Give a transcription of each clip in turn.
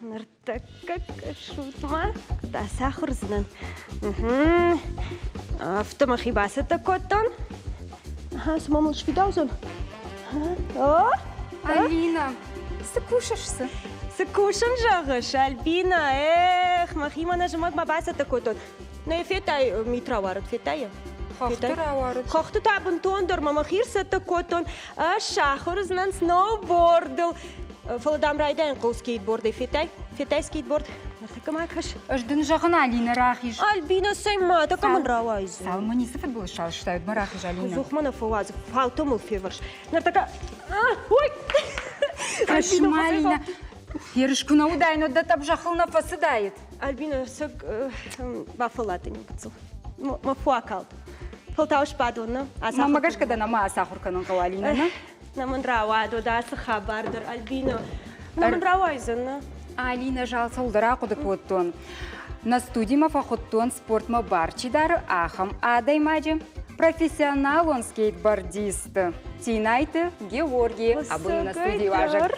нартакка, шутма, да сахар знан. Автомахи басата коттон. Самому швидалзон. О? Алина, скушаешься? Скушам жағыш, Альбина. Махима нажимак басата коттон. Не фетай митраварат, фетая. Хохты табын тондор, мамахир сата коттон. Шахар знан сноубордл. Фаладам райдан қол скейтборды фетай. Фетай скейтборд. Нартакамакаш. Ждын жағын Алина рахиш. Альбина сайма, такамын рауайзы. Салманизы футбол шалыштают, марахиш Алина. Зухмана фауазы, фалтомыл феварш. Нартака... Ой! Ашма Алина. Ерішкуна удайно да таб жақыл нафасы дайет. Альбина, сök бафалаты не бацыл. Мафуа калды. Фалтауш падуна. Мамагаш kada nama сахурканын қау Алина, на? Намын рауаду да хабардар, Альбина. Намын рауайзын, Алина жалса улдара құды көттон. На студима фахоттон спортма барчидар ахам адай маджи. Профессионал он скейтбордист. Тинайте Георгий. Абыны на студии важак.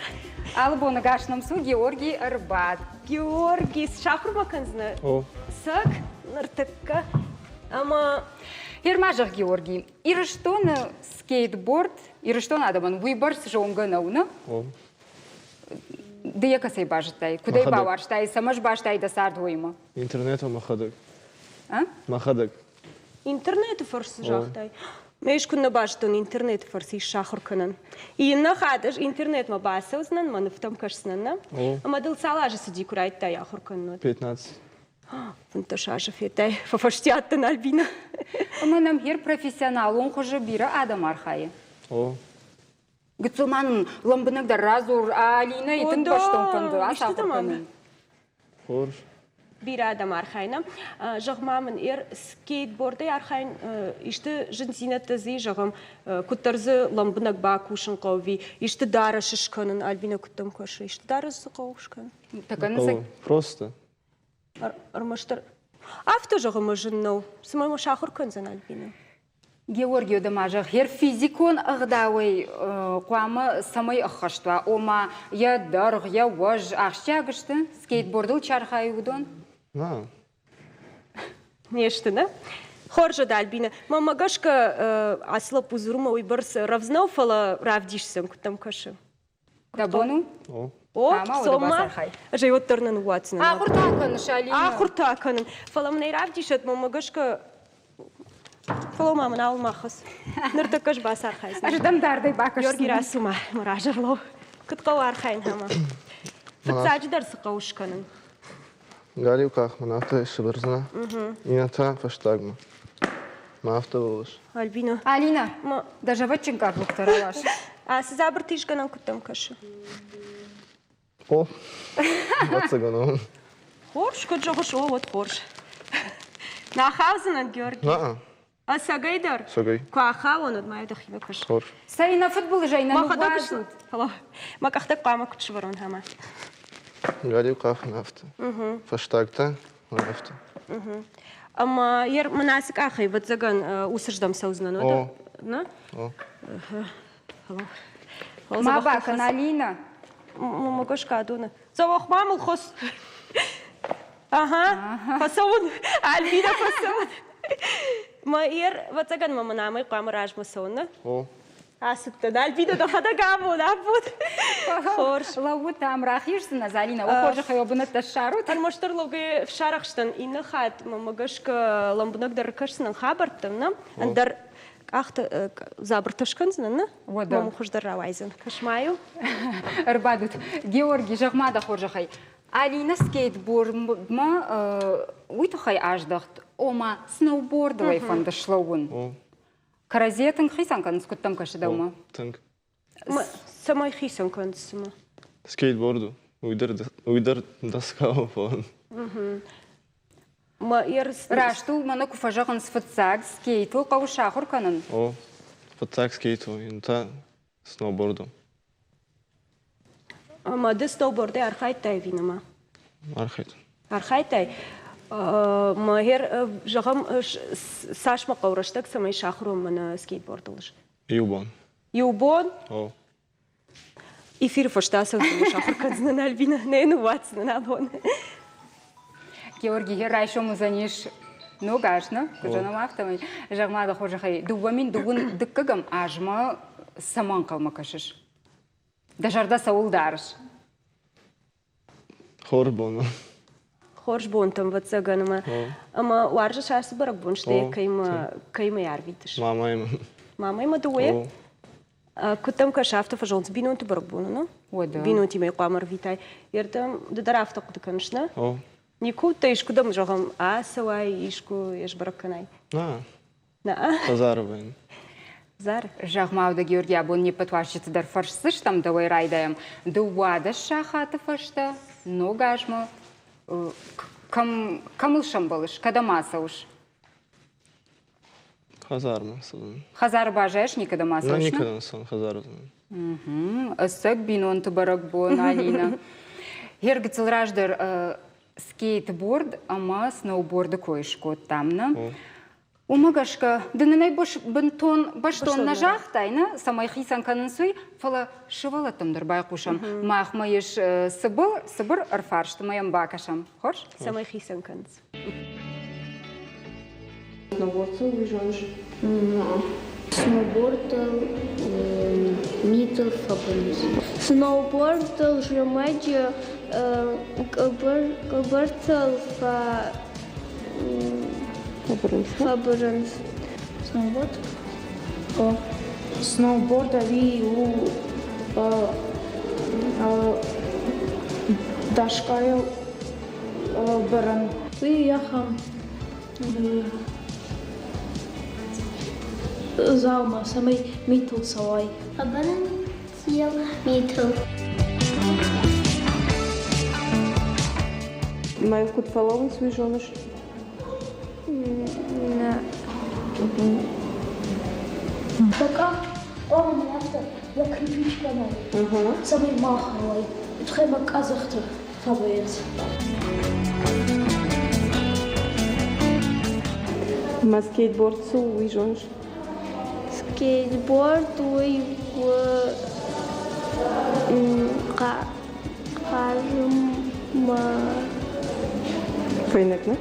Албоны гашным су Георгий Арбат. Георгий, шахур баканзна. О. Сак, нартакка. Ама... Ирмажах Георгий. Ирыштон скейтборд, ирыштон адамын выборс жоңгынауны. О. Дыя касай бажытай. Кудай баварштай, самаш баштай да сардуйма. Интернетом махадык. А? Махадык. Интернет форс жахтай. Меш күнна баштон интернет форс шахур кынан. И нахадыш интернет ма басаузнан, маны в том кашснан. Ама дыл салажы сиди курайттай ахур кынан. 15. Фунташажа фетай. Фафаштяттан Альбина. Ама нам хер профессионал, он хожа бира адам архайы. О. Гыцылманын ламбыныкда разур Алина итін баштон пынды, асахур кынан. Хорш. Bir adam arxayna. Жағмамын скейтборды архайн ішті жын зинетті жағым күттірзі ламбынак бакушын қауви. Ішті дара шышқанын, Альбина күттім көші. Ішті дарысы қауышқанын. Таканы Просто. Армаштар. Авто жағымы жыннау. Сымаймы шақыр көнзін, Альбина. Георгий Дамажах, хер физикон ағдауай қуамы самай ыққашты. Ома я дарғ, я уаж ақшчагышты. Скейтбордыл чархай удон. На. Нешті, да? Хоржа да, Альбина. Мама гашка асла пузырума уйбарс равзнауфала равдишсен күттім көші. Табону? О. О, сома. Жайоттарнын уатсынан. Ақыр тақын, Шалина. Ақыр тақынын. Фаламнай равдишет, мама гашка... Фаломамын алмақыз. Нұртықыш бас арқайсын. Аждамдардай бақышсын. Георгий Расума, мұражырлау. Күтқау арқайын хама. Фытсаджидар сықауышқанын. Галив как манафта шибарзна. Ината фаштагма. Мафта болуш. Альбина. Алина, даже ватчинкар бұқтаралаш. Сіз абыр тишганан күттім көші. О. Ватсагану. Хорш, күт жоғыш, о, вот хорш. Нахаузынан, Георгий. На. Сагайдар? Сагай. Куаха, он отмайды хиба көші. Хорш. Сайна футбол жайна Мақада нуғазу. күші. Мақақта қуама күтші барон хама. Галив как нафта. Фаштагта нафта. Ама ер мұнасық ақай, вот заган усырждам саузынан, ода? На? О. Ма бақын, Алина. Мамагошка адуна. Завақ мамыл қос. Ага, фасауын. Альбина фасауын. Ма ер, вот заган маманамай қуамы ражмы сауынна. О. Асыптан, Альбина да хада гаму, да буд. Хорш. Лаву там рахишсын, Алина. Охожа хайобынат да шарут. Армаштар логи в шарахштан ины хат мамагошка ламбунак даркашсынан хабартым, на? Андар ахта забыртышканзын, на? Вода. Маму хуждар равайзын. Кашмаю. Арбадут. Георгий жағмада хожа хай. Алина скейтбордма уйты хай аждахт. Ома сноубордовай фандашлауын. О. Каразетің қисан қаныз күттім кашыда ома? Тынк. Самай хисан кандысыма. Скейтборду. Уйдар доска фон. Ма ер... Рашту мана куфажағын сфатсаг скейту қауша құрқанын. О. Фатсак скейту. Ината сноуборду. Ма ды сноуборды архайтай винама. Архайт. Архайтай. Ма ер жағам сашма қаурыштық самай шақыру мана скейтбордылыш. Юбон. Юбон? О. Эфир фоштасов думаш ахыркадзынан Альбина. Не ватсынан абон. Георгий Райшому заниш ну гашна, кожаном автомой. Жагмада хожахай. Дубамин дугун дыккагам ажма саман калмакашыш. Дажарда саулдарыш. Хорбон. Хорш бонтам ватсаганама. Ама уаржа шарсы барак бонште кайма ярвитыш. Мама има дуе. Кутам кашафта фажонс бинунты барак бону, ну? Ой, да. Бинунти мей қамар витай. Ердам дадарафта кутаканышна. Нику тайшку дам жогам асавай ишку еш бараканай. На. Тазаровен. Зар. Жагмауда Георгий абон не патвашчица дар фарсыш там давай райдаем. Дуада шахата фашта, но гашма. Камылшам балыш, кадамасауш. Хазарма сан. Хазар бажаеш не кадамасауш, не кадамасан, хазарма. Асак бинонты барак бон, Алина. Хергицел раждар скейтборд, ама сноуборды койшко тамна. Умагашка, да не найбош бентон баштон на жахтайна, самай хисан канансуй, фала шивала там дърбай кушам. Махма еш събър арфаршта маям бакашам. Хош? Самай хисан канц. Snowboard вижонш. Snowboard митъл фабрис. Snowboard жемеджи габъртъл фа Fabrans. Snowboard? Snowboard ави у дашкая баран. Ви яхам залма самый митл савай. Абаран сел митл. Май кут фалован свежоныш. Пока он явно я крепичка на. Самый маховой. Треба казахтер фабрец. Ма скейтборд су вижонш. Скейтборд уй кажем Файнак, не?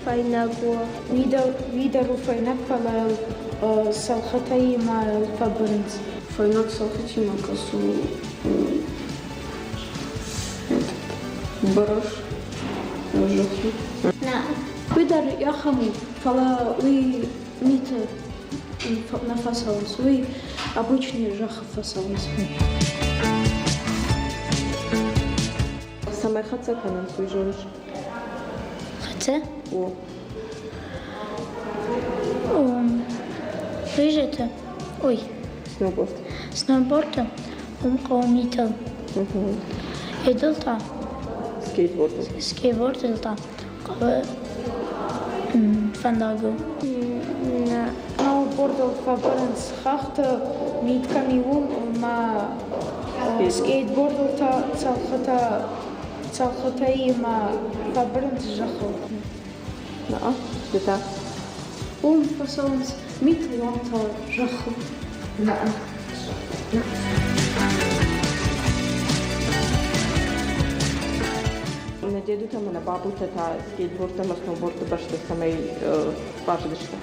Файнаго. Видару файнак фалал салхатай ма фабринц. Файнак салхати ма касу бараш жаху. На. Видар яхаму фала уи мита на фасаунс. Уи обычный жаха фасаунс. Самай хаца канан свежоныш. Хаца? О. Лыжи-то? Ой. Сноуборд. Сноуборд-то? Митл. Идол-то? Скейтборд. Скейтборд-то? Фандаго. Сноуборд фабринц хахта мит камиун ма скейтборд-то салхатай ма фабринц жаху. На, детак. Фасаунс митл янта жаху. На. На дедута ма на бабута та скейтборда ма сноуборда башта самай важдышта.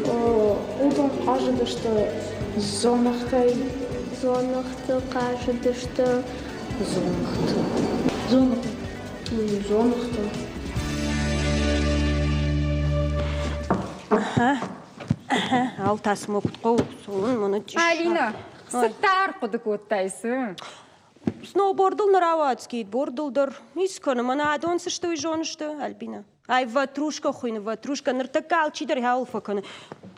Удон аждышта зонахтай. Зонахта каждышта. Зонахта. Ал тасым оқыт қол, солын мұны түш. Алина, сыттар құдық өттайсы. Сноубордыл нарават, скейтбордылдыр. Исканы, мана адонсы што и жонышты, Альбина. Ай, ватрушка хуйны, ватрушка, ныртакал, чидер хауфаканы.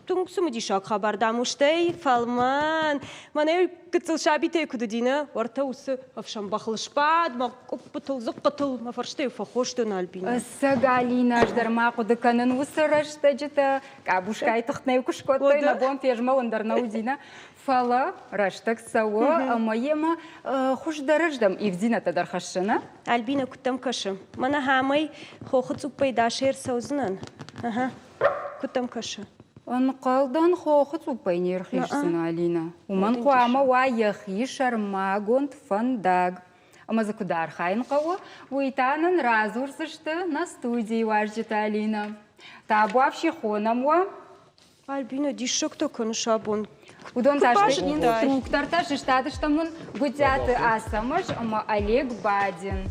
Тунг сумадишак хабардамуштай, фалман. Мана кыцыл шабите кудудина, варта усы афшам бахлышпад, ма куппытыл, зықпытыл, ма фарштай фахоштын, Альбина. Сага Алина аждарма құдықанын усырашты жыты. Кабушкай тұқтнай күшкоттой, на бом пежма ондарна удина. Фала, раштак сауы, амайема хушдарыждам ивзината дархашына. Альбина кутам кашы. Мана хамай хохыт упайда шер саузынан. Кутам кашы. Онқалдан хоқыт ұпайнер қишсін, Алина. Уман қуама ва яхи шармагонт фандаг. Амазакудар хайын қауы, уйтанын разурсышты на студии важжеті, Алина. Табу авши хонам ва? Альбина, дишок-то коншабон. Удон ташты инструктор ташы штадыштамын гудяты асамыш, ама Олег Бадин.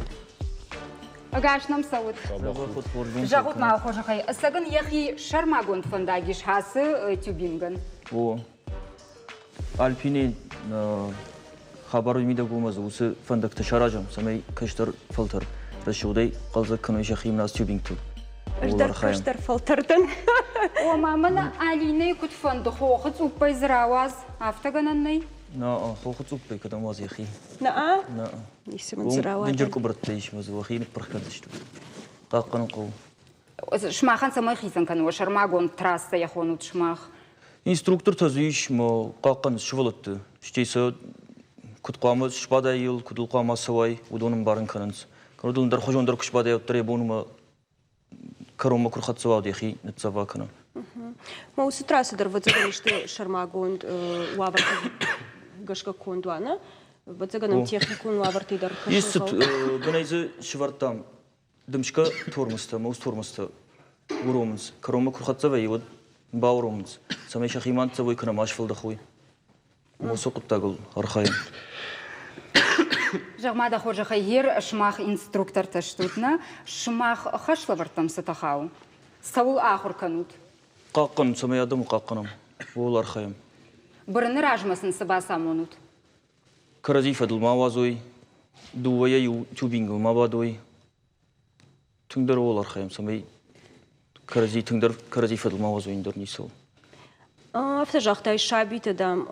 Агашнам сауыт. Жағут мау қожақай. Сагын яхи шармагон фандагиш хасы тюбинган. О, Альпине хабар умида гумаз усы фандакты шаражам. Самай каштар филтр. Рашудай қалза каны яхи нас тюбингту. Ждар каштар филтрдан. О, мамана Алина кут фанды хоқыт ұппай зыраваз. Автагананнай? На, хоқыт ұппай кадан ваз яхи. На? На. Нисімін зыраваз. Динжер кубраттайш маз вахи прахкадышты. Қаққанын қау. Шмахан самай хисан каны, шармагон трасса яхонут шмах. Инструктор тазыш ма қаққан шывалатты. Штейса кутқамыз шпада ел, кудылқама савай, удоным барын каныныз. Канудылындар хожондар күшпада яуттар ебонума Карома курхатсавал яхи нацава кана. Ма усы трасыдар вадзаганышты шармагон уаварты гашка кондуана. Вадзаганым техникун уавартыдар кашыгал. Есть гынайзы шывартам. Дымшка тормыста, маус тормыста. Уромыныз. Карома курхатсава и вот бауромыныз. Самай шахиман цавой кана машфалда хуй. Мусоқыптагыл архайым. Жағмада қожақай ер шмах инструктор таштутна, шмах хашлавартам сатахау. Саул ахур канут. Қаққан, самай адам қаққанам. Ол архайым. Бұрыны ражмасын сыбасам онут. Карази фадыл мавазой. Дуая ю тюбингл мавадой. Түңдер ол архайым. Самай карази түңдер карази фадыл мавазой индер нисол. Авто жақтай шабиты дам.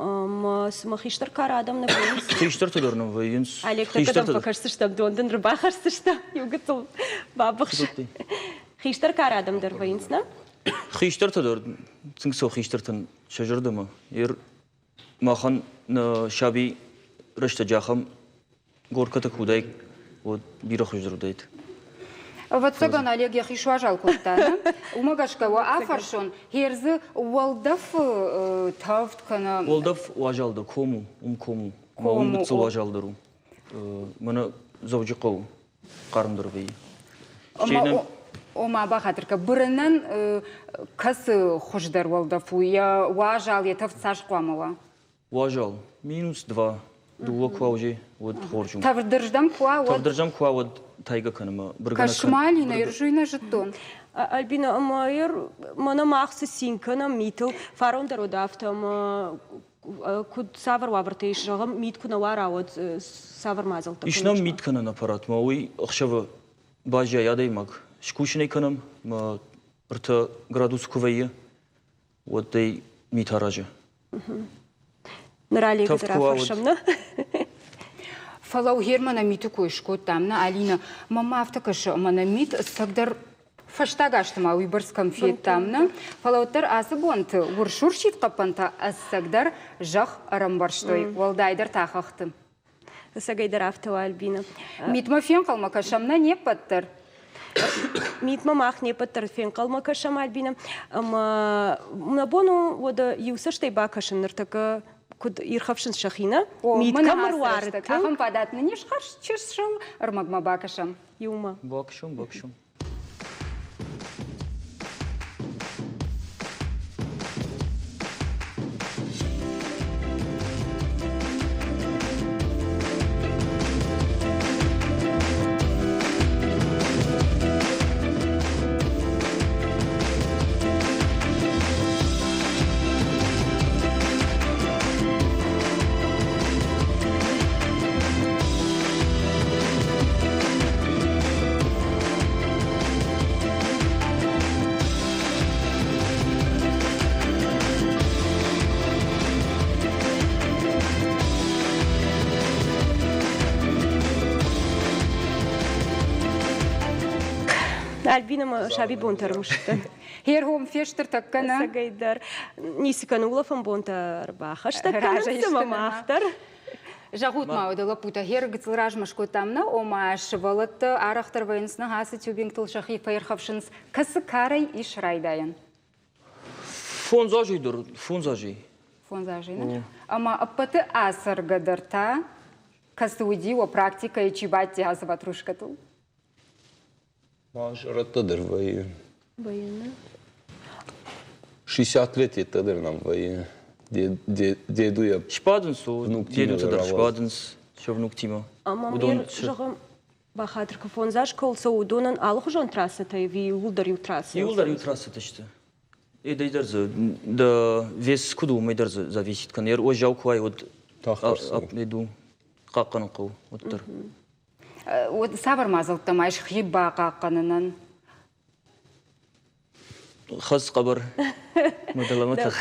Махиштар карадам на войнс. Хиштар тадырным войнс. Олег, так дам покажется, что Донден рыбахарсы, что югатул бабахш. Хиштар карадам дар войнс, на? Хиштар тадыр. Цинксо хиштартан шажырдымы. Ер махан шаби рашта жахам горката кудай вот бира хождырдайд. Вот саган Олег яхи шважал куттана. Умагашка ва афаршон херзы уалдаф тафт кана. Уалдаф важалды кому, кому. Маун бітсіл важалдыру. Мына завжы қау қарымдыр бей. Ома бахатырка бұрынан касы хождар уалдафу я важал я тафт саш қуамыва. Важал -2. Дула куаужи вот хоржум. Тавдырждам куа вот. Тавдыржам куа вот тайга каныма. Кашмалина иржуйна жетон. Альбина, майер, мана махсы синкана митл, фарондар одафтам, куд савар вабртейш, жагам митку навара вот савар мазал. Ишнам миткана аппарат, ма ой ахшава бажа ядай маг. Шкушней канам, ма рта градус кувайя, вот дай митаража. Нарали графаршамна. Фалау германа миту койшко тамна Алина мама автакаш мана мит сагдар фаштагаштыма уйбырс конфет тамна фалауттар асы бонт уршуршит капанта сагдар жах арамбарштой walдайдар тахахты. Сагайдар автова Альбина. Митма фен калмакашамна не паттар. Митма мах не паттар фен калмакашам Альбина. Набону вода юсаштай бакашын нартака куд ирхавшин шахина, митка марварит. Ахам падат на ниш харш чешшам, армагма бакашам. Юма. Бакшум. Альбина шаби бонтар мушта. Хер хом фештер таккана. Сагайдар. Нисикан улафам бонтар бахашта канца махтар. Жагут маудала пута хер гыцыл ражмашко тамна омаш валат арахтар вайнсна хасы тюбинг тылшахи файрхавшинс касы карай и шрайдайын. Фонзажыйдыр, фонзажый. Фонзажыйны. Ама аппаты асыр гадырта, касуди о практика и чибати азыва трушкатул. Мажораттадыр вайы. Bayını. 60 лет еттадыр нам вайы. Деду я... Шпадынс, о, Внук деду Тима тадыр, зараваз. шпадынс, шо внук Тима. Ama mir жығым бахатырқы фонзаж колса удонын алық жон трассы тай ви улдар ю трассы. Юлдар ютрасы ташты. Дейдерзі, да вес куду майдерзі зависит. Кан ер о жау куай от ап еду қаққанын қау оттыр. Вот сабыр мазылтым айш хиба қаққанынан. Хаз қабар моделаматық.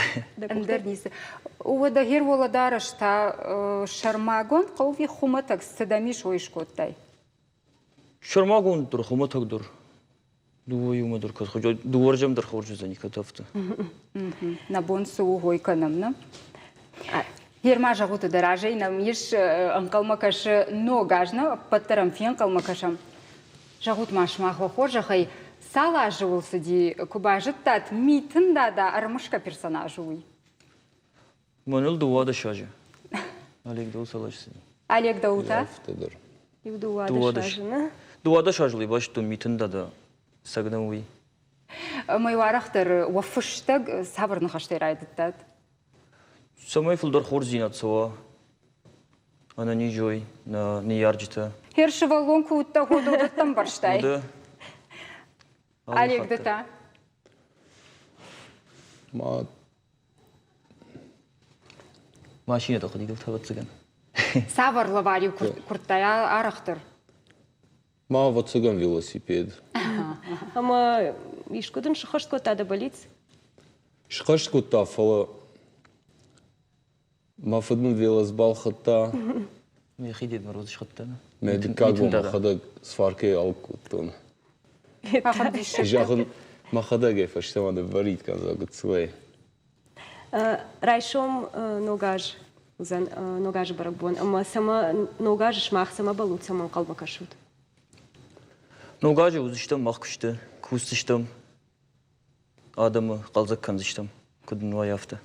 Андер несі. Ода хер воладарышта шармагон қауви хуматак садамиш ойшкоттай. Шармагон дур, хуматак дур. Дуой умадур каз, хотя дуоржам дар хоржу за никатафта. На бонсу угойканамна. Херма жагуты даражей нам еш анкалмакаш ногажна, паттарам фен калмакашам. Жагут машмах вахожахай сала живулсы ди кубажыттат митында да армышка персонажу уй. Маныл дуада шажы. Олег дау салашсы. Олег Даута? Ефтадыр. И дуада шажыны. Дуада шажлы башту митында да сагдан уй. Мой варахтар уафыштаг сабырны хаштайр айдыттат. Самай фулдар хорзинат сова. Ана не жой, не ярджита. Херши валонку утта ходудаттан барштай. Уда. Олег Дата? Ма... Машина да ходил тават цыган. Сабырлы варю курттай арахтар. Ма вот цыган велосипед. Ama işkudun şıxışt kotada balic. Шқашт кута фала... Ма фадын велосбал хатта... Ми хидед мороз шхаттана. Медикагу махада сварке алкутон. Жахын махада гефа, что надо варить, как загуцлей. Райшом ногаж. Узан ногаж барабон. Ama сама ногаж шмах сама балут сама қалбакашут. Ногажы узыштам, мақкышты, кустыштам. Адамы қалзаккан зыштам. Кудын ваяфта.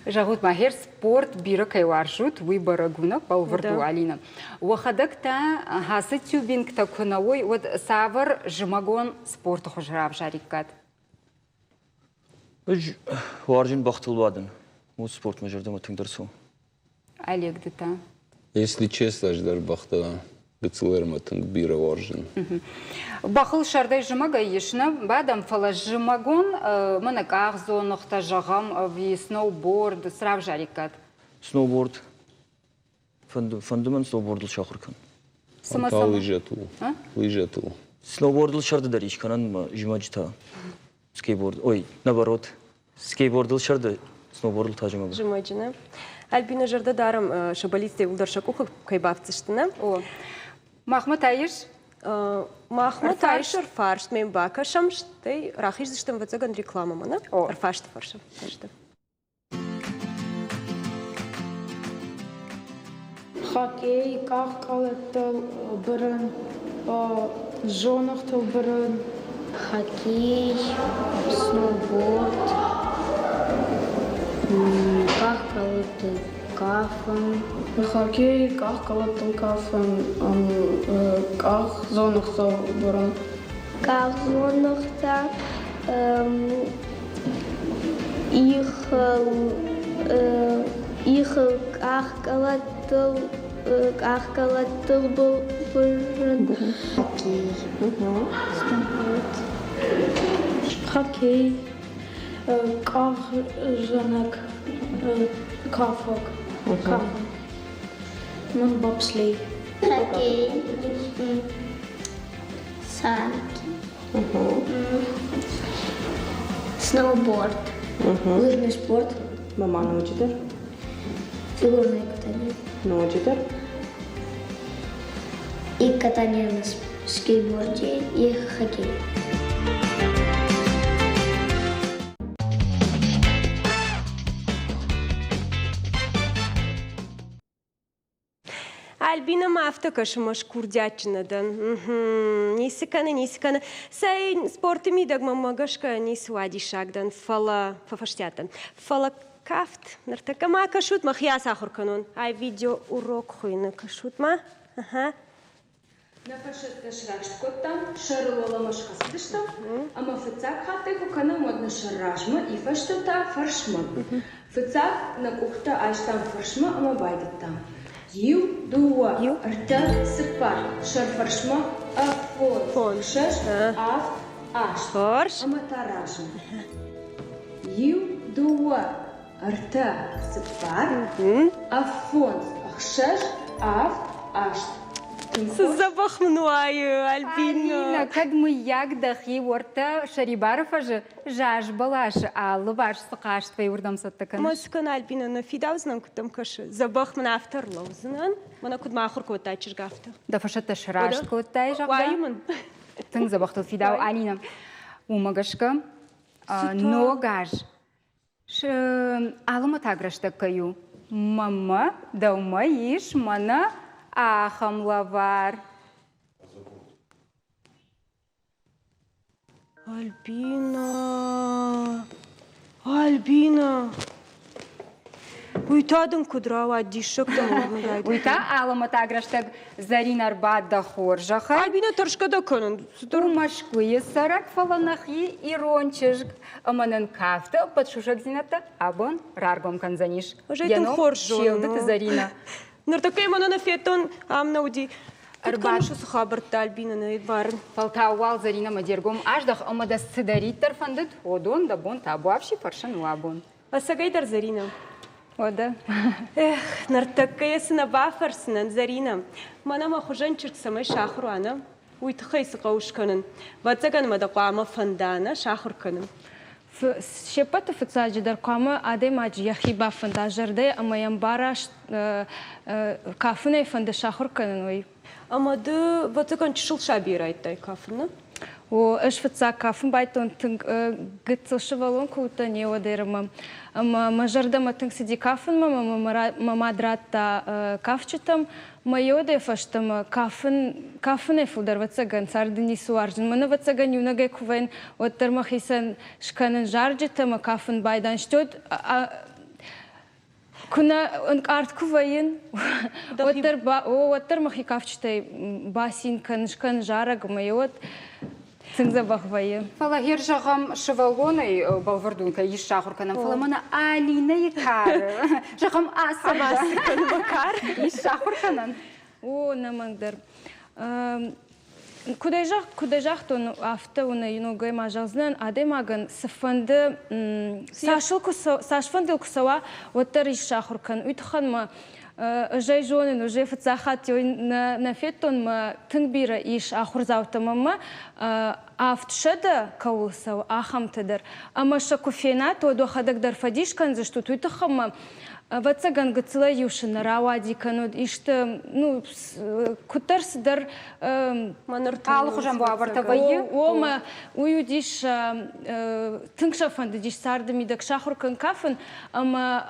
Жагут махер спорт биры кайваршут выбора гунак балварду Алина. Уахадакта хасы тюбингта кунавой вот савар жмагон спорту хожрав жариккат. Варжин бахтылбадын. Мут спорт мажардама тыңдарсу. Олег Дата? Если честно, ждар бахта гыцлерматын бира варжин. Бахыл шардай жмага ешна, бадам фала жмагон манаках зонахта жагам ви сноуборд срав жариккат. Сноуборд. Фандумен сноубордл шахыркан. Антал лыжатул. Лыжатул. Сноубордл шарды даришканан жимаджита. Скейтборд. Ой, наоборот. Скейтбордл шарды, сноубордл тажимага. Жимаджина. Альбина жарды дарым шабалистей улдаршакуха кайбавцыштына. О. Махмут Айш? Махмут Айш фаршт мен бакашам, штай рахиш зыштым вацаган реклама мана. Фаршт фаршам. Хоккей, кахкалаттыл бұрын, жонықтыл бұрын. Хоккей, сноуборд, кахкалаттыл кафын. Хоккей, кахкалаттыл кафын, ках зонықтыл бұрын. Кахзонықта ихыл кахкалаттыл бұрын. Хоккей, сноуборд. Хоккей, ках жанак, кафок. Мон бобслей. Хоккей, санки, сноуборд, лыжный спорт. Мама научитер? Фигурное катание. Научитер? И катание на скейтборде, и хоккей. Альбина ما افتكرش مشكور دياتنا دن نيسكنا ساي سبورت ميدق ما قشكا نيس وادي شاقدن ففشتاتن فلا كافت نرتكا ما كشوت ما خياس آخر كنون هاي فيديو уроك خوينا كشوت ما نفشت تشراشت كتام شرولة مش خصدشتا أما فتاك خاطيكو كنا مودنا شراجما يفشتتا فرشما فتاك نكوكتا عايشتان فرشما أما بايدتا يو دوا ارتا سبار شر فرشما أفون شش أف أشت فرش أما تراجما يو دوا ارتا سبار أفون شش أف أشت Запах мною, Альбина. Алина, как мы як дахи ворта шарибаров же жаж балаш, а луваш сакаш твой урдам саттакан. Маскан Альбина на фидаузнам кутам каши. Запах мна автор лознан. Мана куд махор котай чижгафта. Да фашата шраш котай жагда. Вайман. Тын забахтал фидау Алина. Умагашка. Ногаж. Алыма таграшта каю. Мама даума иш мана Ахамлавар. Альбина. Уйтадым кудрава дишок да мормайд. Уйта алама таграштаг Заринар бадда хоржаха. Альбина торшка да канан. Умашкуе сарак фаланахи ирончежг. Аманан кафта подшушак зината абон раргом канзаниш. Уже это хоржон. Шилдыты Зарина. Нартакай мана на фетон амнауди. Арбат шо сахабарта Альбина на идбарн. Палтауал Зарина мадергом аждах амада сидаритер фандет одон да бон табуавши паршан уабон. Асагайдар Зарина. Ода. Эх, нартакай сына бафарсынан Зарина. Мана ма хужанчирк самай шахруана. Уйтхай сaqawshkanan. Батсаган мада qama фандана шахрканан. شپت فتاج در قامه آدم آج یخی با فنداجر ده اما یم باراش کافنه فند شاخر کنن وی. اما دو باتکان چشل شابیرایت دای کافنه؟ و اش فتاج کافن بایتون تنگ گت شوالون کوتا نیو درم. اما مجرد ما تنگ سیدی کافن ما مادرات تا کافچتم ما یوده فشتم کافن فودر واتساگن ساردنی سوارجن من واتساگن یونگه کوین و ترمخیسن شکنن جارجتم کافن بایدان شد كنا انقارت كوين وتر مخي كافشتي باسين كان جارق ما يوت تنزبخ ويا فلا هير جغم شوالوني بالوردونكا يشاخر كنم فلا منا آلينا يكار جغم آسا كن بكار يشاخر كنن نمندر كودجاخ تون أفتونا ينوغي ما جازنن آدماغن سفند ساشفندل كسوا وتر يشاخر كن ويتخن ما جاي جونن وجاي فتزاخات نفيتون ما تنبيرا إيش آخر زاوتا ماما أفت شدا كوسا آخم تدر أما شكوفينات ودو خدك در فديش كان زشتو تويتخم واتساگن گتلا یوشن راوادی کنود ایشت نو کترس در آل خوشم با آورتا وی ما ویودیش تنگشا فند دیش ساردمی دک شاخر کن کافن اما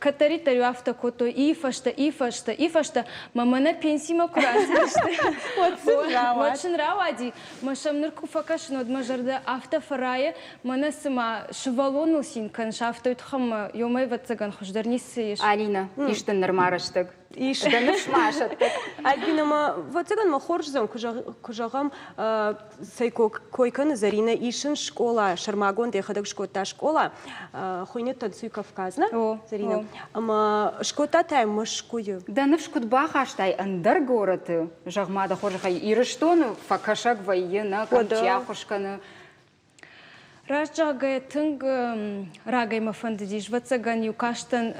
کتری تریو افتا کتو ایفشتا مامانا پنسی ما کراسیشته واتشن راوادی ما شم نرکو فکشن ود مجرد افتا فرایه مانا سما شوالونو سین کن شافتا یتخم یومای واتساگن خوش در نیستیش آلینا ایشتن نرمارشتگ إيش دنش ماشت ألبينا ما واتساقن ما خورج زم كجاغم سيكو كويكن زرينا إيشن شكولا شرماغون ده خدك شكوتا شكولا خوينة تنسوي كافكازنا زرينا أما شكوتا تاي مش كويو دنش كود باخاشتاي أندر غورت جغما ده خورج خي إيرشتون فكشك وينا كمتيا خوشكن راجع تنگ راجع مفندیش واتساقن یوکاشتن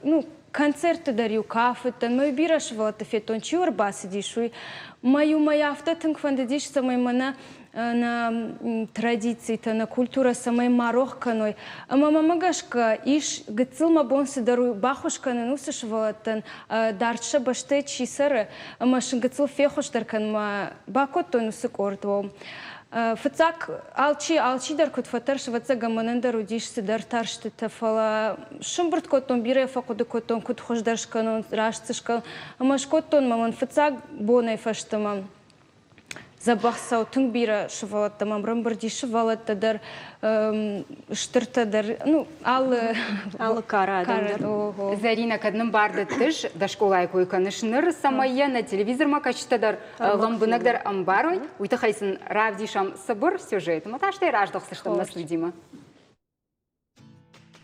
نو концерты дарю кафетан, мой бираш вот фетон чур басидишуй, мою маявта тынк фандидиш самой мана на традиции та на культура самой марохканой, а мама магашка иш гцилма бонсы дару бахушка на нусиш ватан дарча баште чисары, а машин гцил фехош даркан ма бакот той нусик ордвом. فتصاق алчи дар кут фатар шваца манандар удиш сидар таршты тафала шумбрт котон бире факуды котон кут хождаршкан рашцышкан амаш котон маман фацаг бонай фаштамам забахсау тунг бира швалаттамам рамбарди швалаттадар штыртадар ну Аллы кара Зарина кадным барды тыш да школай койканышныр самая на телевизор макачтадар ламбынагдар амбарой уйта хайсын равдишам сабыр сюжет маташтай раждахсы что нас видимо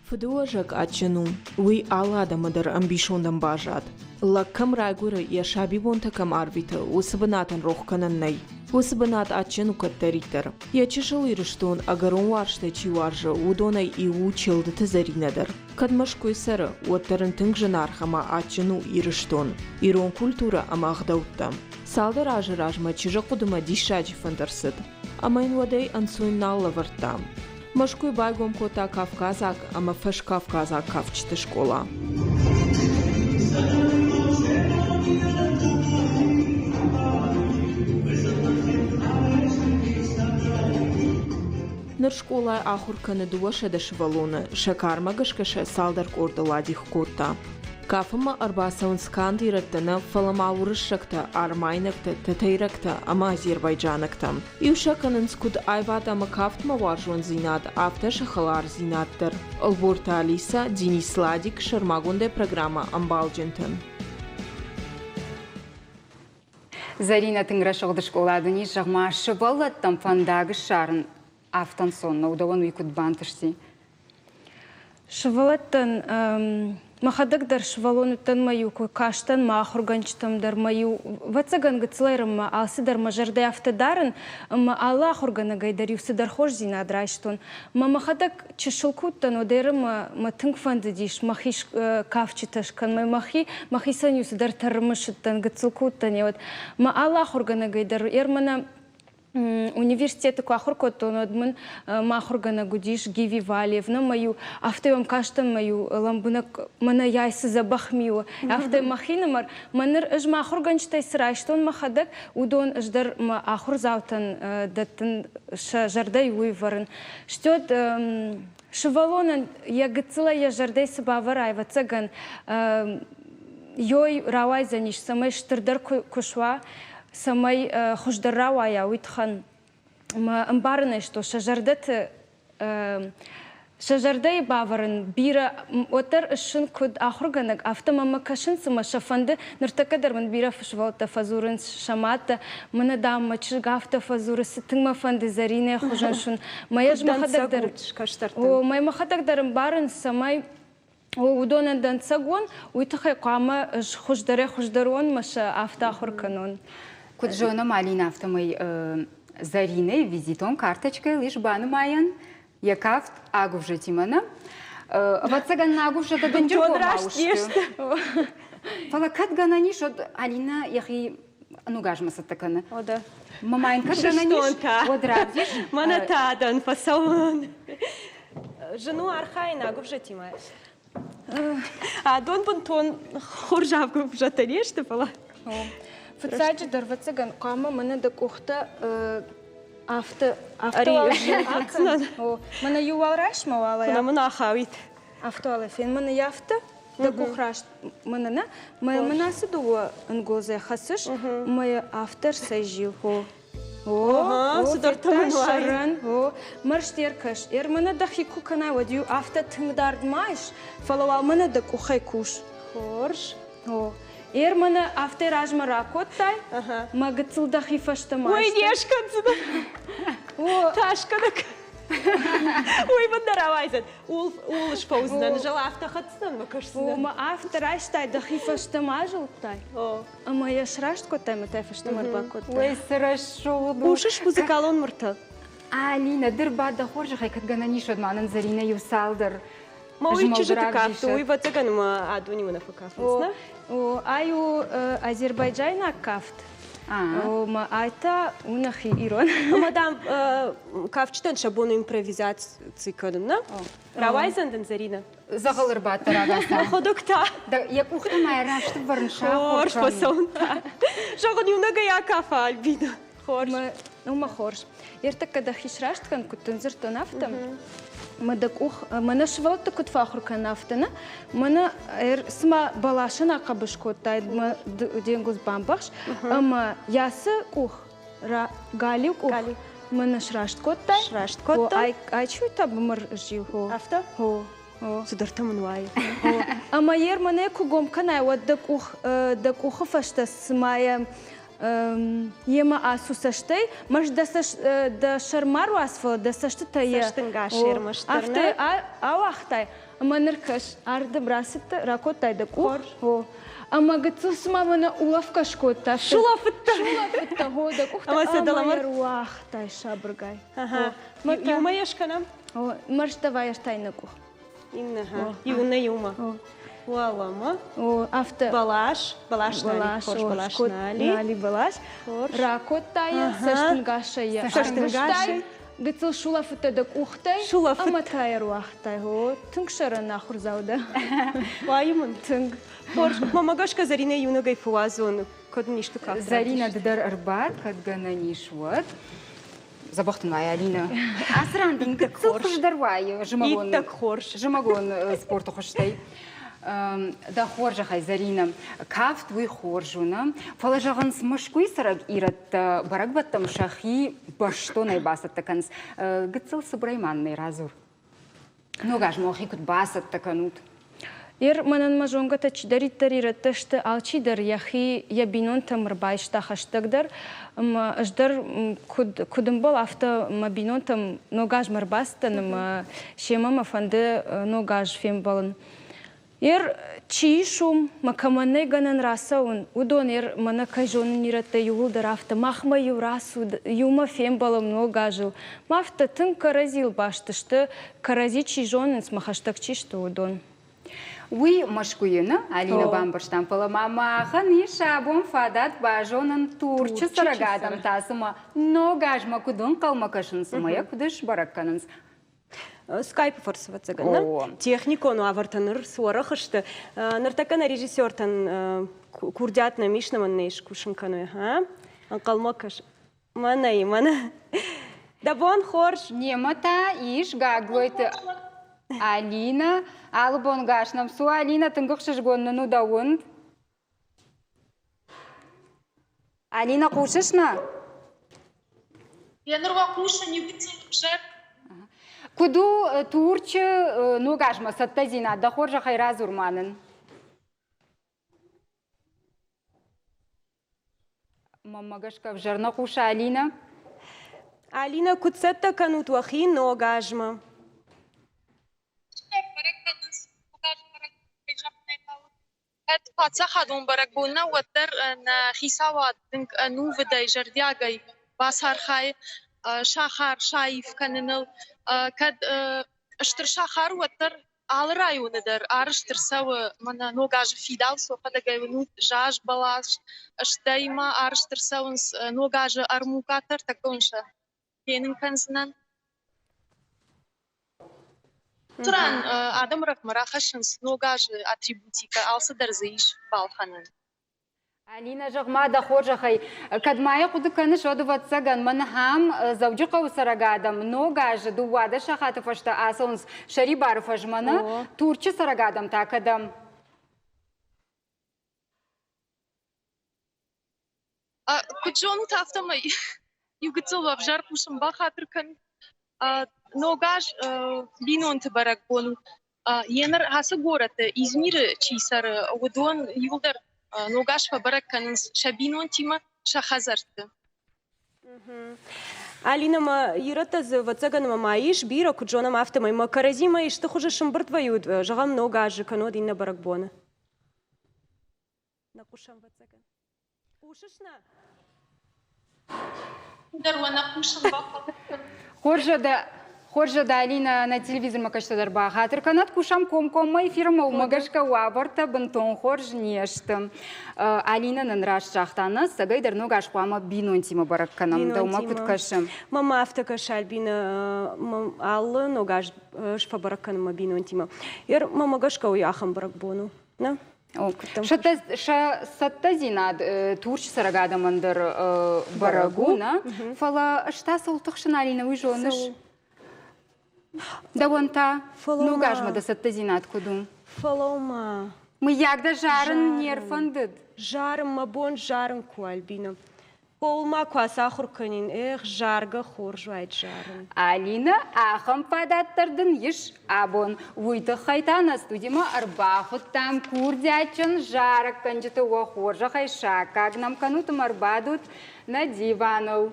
Фдуажак ачну уи аладамадар амбишондан бажат лаккам райгура я шабибонтакам арбита усбанатан рохкананнай усбанат ачну каттаритар я чешал ирштон агарон варшта чиваржа удонай и училдыты заринадар кадмашкой сара уаттарын тыңжанархама ачну ирштон ирон культура амахдаутта салдар ажражма чижа кудума дишаджи фандарсыд амайн вадай ансуйналла вартам Машкуй байгом кота Кавказак, ама фаш Кавказак кавчта школа. Нар школа ахурканы дуаша да швалона, шакармагашкаша салдар корда ладих кота. Кафама арбасаун скандирактана фаламаурышакта армайнакта татайракта ама Азербайджанакта. Иушаканын скуд айвата макафтма варжон зинат авта шахалар зинаттар. Алборта Алиса, Денис Ладик, Шармагунде программа Амбалджентен. Зарина тыңрашылды школадыни жағма шыбалаттан фандағы шарын автансон наудаван уйкут бантышси. Шывалаттан махадагдар швалонуттан маю каштан махурганчтамдар маю вацаган гыцлайрым алсыдар мажардай автодарын алла хургана гайдар юсыдар хош зинадрайштон махадаг чешылкуттан одерым матынгфанды диш махиш кавчиташкан махисан юсыдар тармышыттан гыцылкуттан вот алла хургана гайдар ермана университеты кахуркотон одмын махургана гудиш Гиви Валиевна мою автоем каштан мою ламбынак мана яйсы забахмиу авто махинамар маныр ыж махурганчтай сырайштон махадак удон ыждар ахур завтан датын жардай уйварын штёт шывалонан я гыцыла я жардай сыбаварай вацаган йой равай заниш самай штырдар кушва самай хождарауая уйтхан мбарны что шажардат шажардай баварын бира отар шын куд ахурганак автомама кашын сама шафанды ныртакадарман бира фашвалта фазурын шамата мына дам чыргафта фазуры сытыңма фанды Зарина хожаншун маяж махадагдар о май махадагдарым барын самай удонандан цагон уйтахай қама хождарон маша авта хурканон Куджона Малина автомой Зарины визитон карточкой лишь банмаян якафт агувжа тимана ватсаган нагувжа да донжо помаушты фала катгананиш от Алина яхи нугажмаса такана ода мамайн катгананиш одравдиш Манатадан фасаун жену архай нагувжа тимая а дон бунтон хоржавгу жатарешты фала Фацаджи дарвацаган қама мана да кухта авто мана ювалраш мавала я мана хавит авто алафен мана яфта да кухраш мана мана сидуа ангозе хасыш моя автор сажил о сидартаман шаран о марштеркаш мана дахи кукана вадю авто тыңдард майш фалавал мана да кухай куш хорш о Мана авторажма ракоттай, магацилдахи фаштамаш. Ой, дешканцыда. Ташкадак. Ой, бандаравайзат. Улыш пауздан, жала автохатстан, макашсына. Ма автораштай дахи фаштамажылтай. Ама яшрашт коттай, матай фаштамар бакоттай. Ой, сырашо. Ушиш музыкалон муртал. Алина, дырба да хоржа хайкат гананиш одманан Зарина юсалдар. Мауи чижата кафту, уй вацаган ма адуни мана факафтсна. Аю Азербайджайна кафт. Ма айта унахи Ирон. Мадам кафчтан шабону импровизации кадымна. Равайзандан Зарина. Загалырбат тарагаса. Ходокта. Да я кухта мая рашты варнша. Хорш пасонта. Жогон юнага я кафа Альбина. Хорш. Ума хорш. Иртак когда хишрашт кан кутунзер то нафтам. Мадак ух, мана швалта кут фахур кан нафтана. Мана сма балашана кабышкотай денгуз бамбахш. Ама ясы ух галик ух. Мана шрашт коттай. Шрашт коттай. Ай чуйта бумар жил хо. Афта? Хо. Судартамын вай. Ама ер мане кугом канай вот дак ух фашта смая ема асусаштай, маш да шармару асфо, да саштата я. Саштынга шермаштырна. Афты ауахтай. Ама ныркаш арды брасыта ракотай дак ух. Ама гыцу сма мана улавкаш котта. Шулафытта. Шулафытта хо дак ухта. Ама седаламар. Ама уахтай шабргай. Юма яшканам? Марш давай яштай накух. Инна, юма. Уалама. Афты. Балаш нали. Балаш. Ракоттая, саштынгашая. Саштынгашай. Гыцыл шулафыта дак ухтай. Шулафыт. Ама тайыр уахтай. Тыңшара нахур зауда. Ваймын. Тынг. Мамагашка Зарина юнагай фуазон. Код ништы как. Зарина дадар арбат, кадгана нишват. Забахтын вай, Алина. Асрандын, гыцыл хуждарвай. Иттак хорш. Жымагон спорту хоштай. Да хоржа хай Зарина. Кафт вы хоржуна. Фалажаган смашкуй сараг ират барагбаттам шахи башто найбасат таканс. Гыцыл Субрайманный разур. Ногаж мохи кут басат таканут. Ир манан мажонгата чидариттар иратташты алчидар яхи ябинон тамрбайшта хаштагдар. Аждар кудымбал авто мабинон там ногаж марбастан шемама фанды ногаж фембалын. Ир чишум макаманай ганан расаун удон ир мана кайжон нирата юлдар авто махма юрасу юма фембалым ногажил. Мафта тын каразил баштышты карази чижонын смахаштак чишты удон. Уи машкуйына, Алина бамбарштан мама ханиша бом фадат бажонын турчы сарагадам тасыма, но гажма кудун калмакашын сымая кудыш баракканынс. Скайп форсываться гана. Техникону авартаныр суарахышты. Ныртакана режиссертан курдятна мишнаман нейш кушынкану. Калмакаш. Мана. Да бон хорш. Немата иш гаглойты. Алина, албон гашнам су, Алина тынгықшы жгонныну дауын. Алина кушышна? Янырға кушы не бітсен жер. Куду турчы ну гашма саттазина, да хоржа хайра зурманын. Мамагашка в жарна куша Алина? Алина куцетта канут вахи но гажма. Паца хадон баракбона ватер на хисава ну выдай жардягай басархай шахар шаиф каненал кад штыр шахар ватер ал районыдыр арыштыр савы мана ногаж фидал соқадагай ну жаж балаш штайма арыштыр савынс ногажы армукатыр таконша кенин кансынан Туран адам рахмарахашынс ногажы атрибутика алсы дарзыиш балханын. Алина жағма да хоржа хай. Кадмая куды каныш оды ватсаган манхам завджука усарагадам ногажы дувада шахаты фашта асонс шарибар фажмана турчы сарагадам такадам. Куджону тафтамай югыцыл вавжар пушым бахатыр кан Ногаж бинон барак бону. Енер хасы город Измир чисар удон юлдар ногаж барак канс шабинон тима шахазарты. Алина ма ирата за вацаган маиш бира куджона мафтамай ма каразима и что хуже шамбрт вают жагам ногаж кано динна барак бона. Накушам вацаган. Ушишна. Дарвана кушам бахатыр. Хоржа да Алина на телевизор макашта дарба. Хатыр канат кушам ком-комма эфирма умагашка уабарта бантон хорж нешты. Алина нанраш жақтаны сагай дарно гашқуама бинон тима барак канам да ума куткашым. Мама автокаш Альбина аллы ногаж шфа барак канама бинон тима. Ер мама гашка уяхам барак бону. На? Шатта зинад турч сарагада мандар барагуна, фала штас ултықшын алина уйжоныш. Даванта, ну гажма да сатта зинад кудум. Фалома. Мы ягда жарын нерфандыд. Жарым мабон жарым ку Альбина. Полма кваса хурканин, жарга хоржуайт жарым. Алина ахам падаттырдын еш абон. Вуйты хайтана студима арбахут там курдячын жарак канжыты уахоржа хайша. Кагнам канутым арбадут на диванов.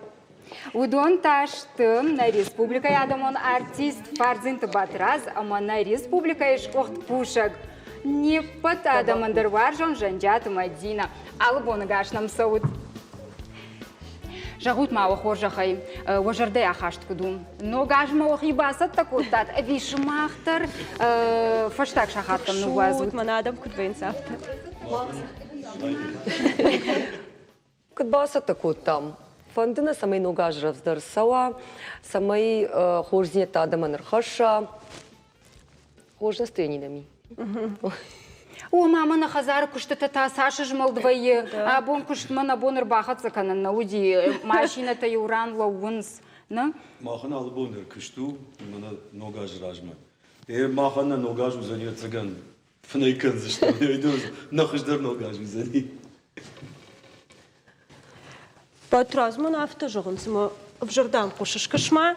Удон таштым на республика ядамон артист фарзинты батраз, ама на республика ешкохт пушак. Не патада мандарваржон жанджаты Мадина. Албоны гашнам саут. Жагут ма охоржахай, вожарде ахашт кудум. Но гажма охибасат такутат, вишмахтар, фаштак шахаттам ну вазут. Шут манадам кудвенцафта. Кудбасат такутам. Фандына самай ногажравздар сава, самай хорзнет адама нархаша. Хож настроениями. О, мама на хазар куштата та Саша жмал двое, а бон куштман абонер бахатса канан науди машина та юран лаунс, на? Махана албонер кушту, мана ногаж ражма. Махана ногаж узани цыган. Фнайкан за что? Нахождар ногаж узани. Патразман автожогонсма в жардан кушаш кашма.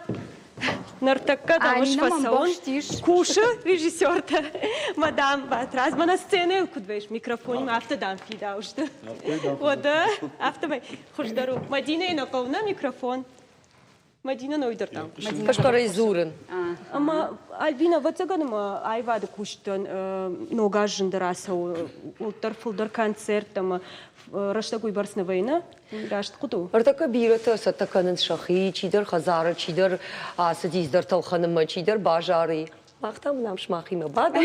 Нартака дамаш фасаон. Куша режиссерта. Мадам Патразма на сцене кудвеш микрофон автодан фида ушта. Ода автомай хождару. Мадина на ковна микрофон. Мадина нойдартам. Пашкара изурен. Ама Альбина вацаганма айвада куштан ногажын дараса ултарфулдар концерт ама раштагуй барсна война рашт куду. Артака бирата сатаканын шахи, чидер хазара, чидер садиздар талханыма, чидер бажары. Махтам нам шмахима бадам.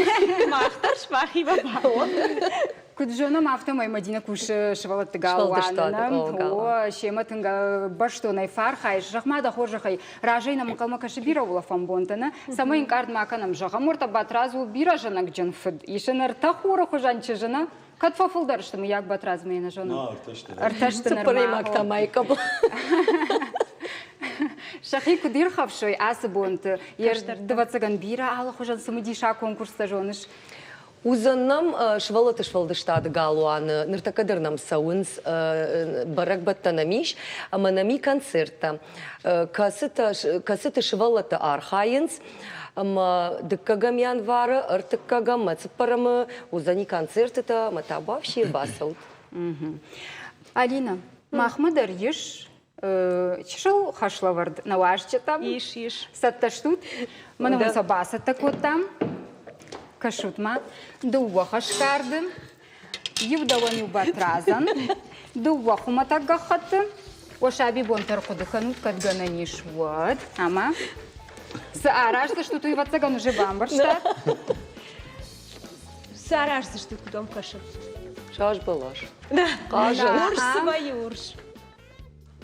Махтар шмахима бадам. Куджона автомай Мадина куш швалат галуана. О, шематынга баштонай фархай, жахмада хоржахай. Ражайна макалма кашибира ула фамбонтана. Сама инкард маканам жахамурта батразу бира жанак джанфд. Ишенар тахура хожанче жана. Катфа фулдар, что мы як батраз мейна жона. Арташты нормально. Шахи кудир хавшой асыбонты. Ер двадцаган бира ала хожан самудиша конкурста жоныш. Узаннам швалдыштады галуаны, ныртакадырнам сауынс барак баттанамиш, аманами концерта. Касыты швалаты архайынс, ама дыккагам январы, артыккагам мацыпарамы, узани концерты-то матабавшие басаут. Алина, махмадар еш, чешыл хашлавард навашчы там? Еш. Сатташтут, манамыса басат такот там. Кашутма, дуаха шкарды, ювдавани батразан, дуаху матагахаты, ошаби бонтар кудыханут кадгананиш вот, ама. Саарашты, что tu вацаган уже бамбарштат. Саарашты, что кудом кашат. Шаш балаш. Да. Кажа. Урш свой урш.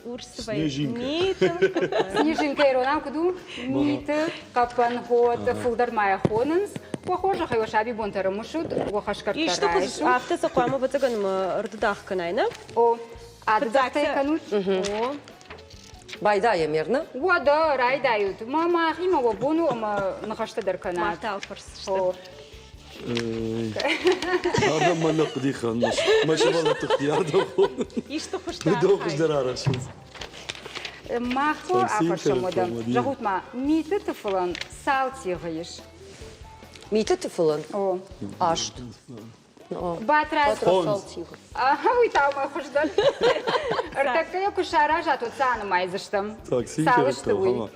Урш свой. Снежинка иронам куду, миты, капан ход, фулдар мая хоненс. Похоже, хай ошаби бонтара мушут, уахашкартарай. И что кудыш? Авто сакуама вацаган рддах канайна. О, аддахтай канут. О. Байдая мерна? О, да, рай дают. Мама хима вабуну, ама нахаштадар канат. Махта алфарс. هذا ما نقدي خنش ما شاء الله تختيار دخول يشتو خشتار دوخش درارة شو ماخو афаршамодам. Жагутма, миты тыфылан салти гыйыш. Миты тыфылан? О. Ашт. Батраз салти. Ага, уйтаума хождан. Артакая кушара жату цаны майзыштым. Салышты уй.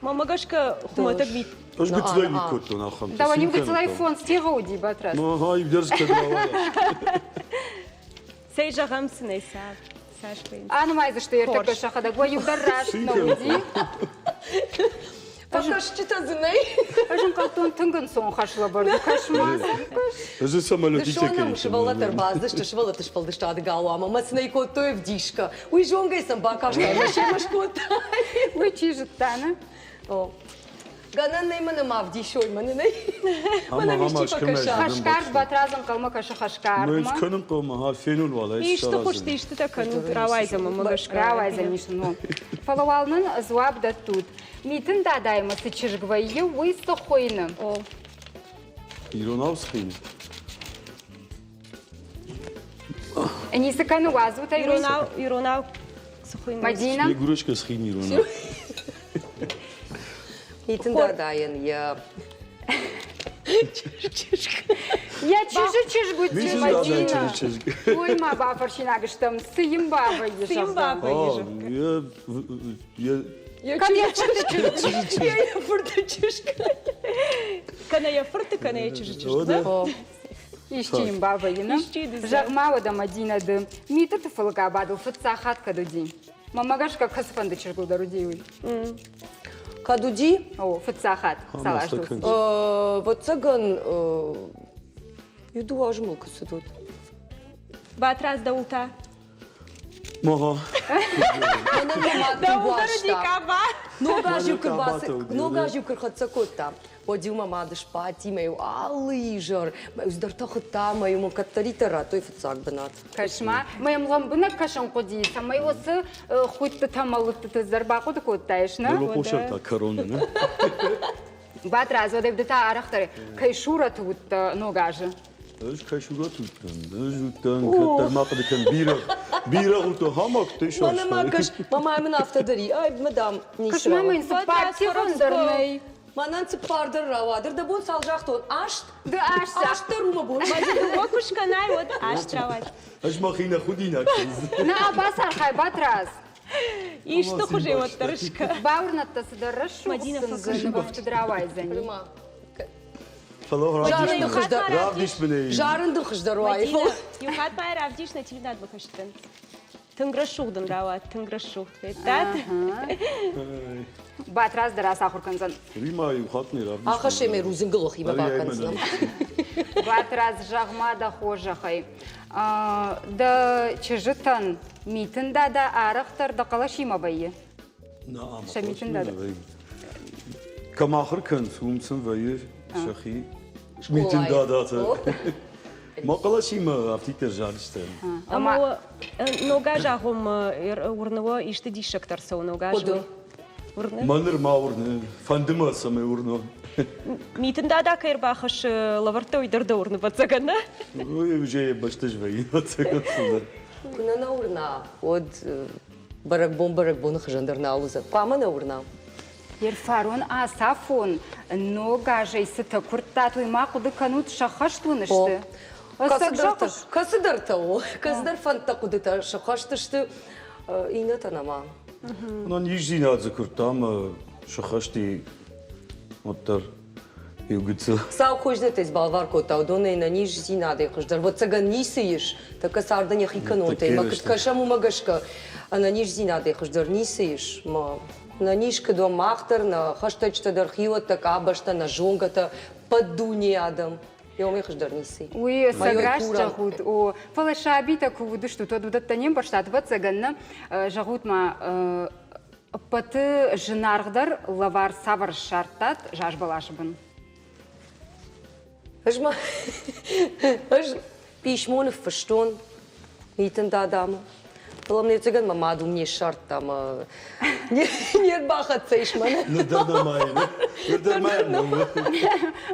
Мамагашка хуматак бит. Аж гыцлай никотто нахам. Давай не гыцлай фон стига уди батраз. Ну, хай держка дрова. Сей жагам сынай сад. Аны майзышты ертекка шахада гой юдарраш на уди. Пашчита зынай. Ажын калтон тынгын сон хашла барды. Кашмас. Ажы самолетите кем. Швалатар баздышты, швалатыш палдыштады галуама. Мацнай коттой в дишка. Уй жонгай сам бакашка. Машемаш коттай. Уй чижыттаны. О. Ганан не именно мавди шой, маны не. Мана мишти покаша. Хашкар батразын калма кашы хашкар. ما يتكلم قوم ها فينول ولا И что хочешь, ты что такое? Ну, равайза, мамагашка. Равайза, мишну. Фалавалнын зуаб да тут. Митин да дайма сычыжгвайы выйсты хойны. إيروناوس خيني Нисыканы вазу тай Иронау. Мадина. يقولوش كسخيني إيروناوس Митин да дайын, я... Я чыжгу Мишин да Мадина. чыжгу. Ой, ма бафаршина гыштым, сыйым баба ежа. Сыйым баба ежа. Я фурта чышка. Каная фурта, каная чыжгу, да? Ищим баба ена. Жагмава да Мадина да. Мита ты фалка бадыл фыцахат кадуди. Мамагашка касфанды чыжгу дарудиуй. Кадуди? О, фыцахат. Салаждус. Вот цаган... Юду ажмул кысыдут. Батраз да улта. Мага. Да ултару дикаба. Нога жив кырхатса котта. Подил мамады шпати мею алыжар. Уздартахы тамаю мо каттаритара той фыцак бынат. Кашма, моим ламбына кашан коди. Самай осы хуйтты тамалытты тыздар бақуды коттайшна. Дало пошарта корона, не? Батраз, одев дета арахтаре. Кайшура тут ногажы. Аж кайшура туттан, жуттан, каттар мақды кан бира улто хамак тышаш. Мана макаш, мама амин автодари. Ай, мадам, нишра. Кашма майн сапати хондырнай. Манан цыпардыр равадыр, да бон салжақтон. Ашт? Да ашт. Аштыр ума бон. Окушка най, вот аштравать. Аж махина худина. На басархай, Батраз. И что хуже вот тарышка? Баурнатта сыдаррашу. Мадина факажу. Вафтыдравай за ним. Жарынды қыждар уай. Юхат май равдиш на теледат бахаштын. Тынграшуғдың рават, тынграшуғ. Тат? Батраз дара сахурканзан. Рима юхат не равдиш. Ахаше ме рузынгылық има бақанзан. Батраз жағма да хожахай. Да чыжытан митін да арықтар да қалашима байы. Шамитін да. Камахыр кан сумсын вайы шахи. Митін да. Мақалашима аптитер жарыштан. Ама нога жағым урнова ишті дишек тарса нога жу. Маныр ма урны, фандыма саме урно. Митін да кайр бахаш лаварта уйдырды урны бацагана. Ой, уже баштаж вайы бацаган. Кунана урна. От баракбон хыжандарна алуза. Памана урна. Ерфарон асафон нога жайсы такуртатлы мақуды канут шахаштуынышты. Касыдырта о. Касыдар фанта кудыта шахаштышты инат анама. Но ниждин адзы куртам шахашти оттар югыцы. Сау хожны тез балвар кота, одоне на ниждин аде хождар. Вот цаган нисыйыш, така сарда не хиканоте. Ма кашаму магашка, а на ниждин аде хождар нисыйыш. На нишка до махтар, на хаштачта дархивата, кабашта, на жонгата, падуни адам. Я умею хождар нисы. Уй, саграш жахут. О, фалашаби таку душту, то дудатта нем баштат вот цаганна жахут ма паты жинаргдар лавар савар шартат жаш балашбын. Ажма, аж пишмонов фаштон, митен да дама. Пылам не цаган мамаду мне шарт там. Нет бахаться ишмана. Ну да нормально. Ну нормально.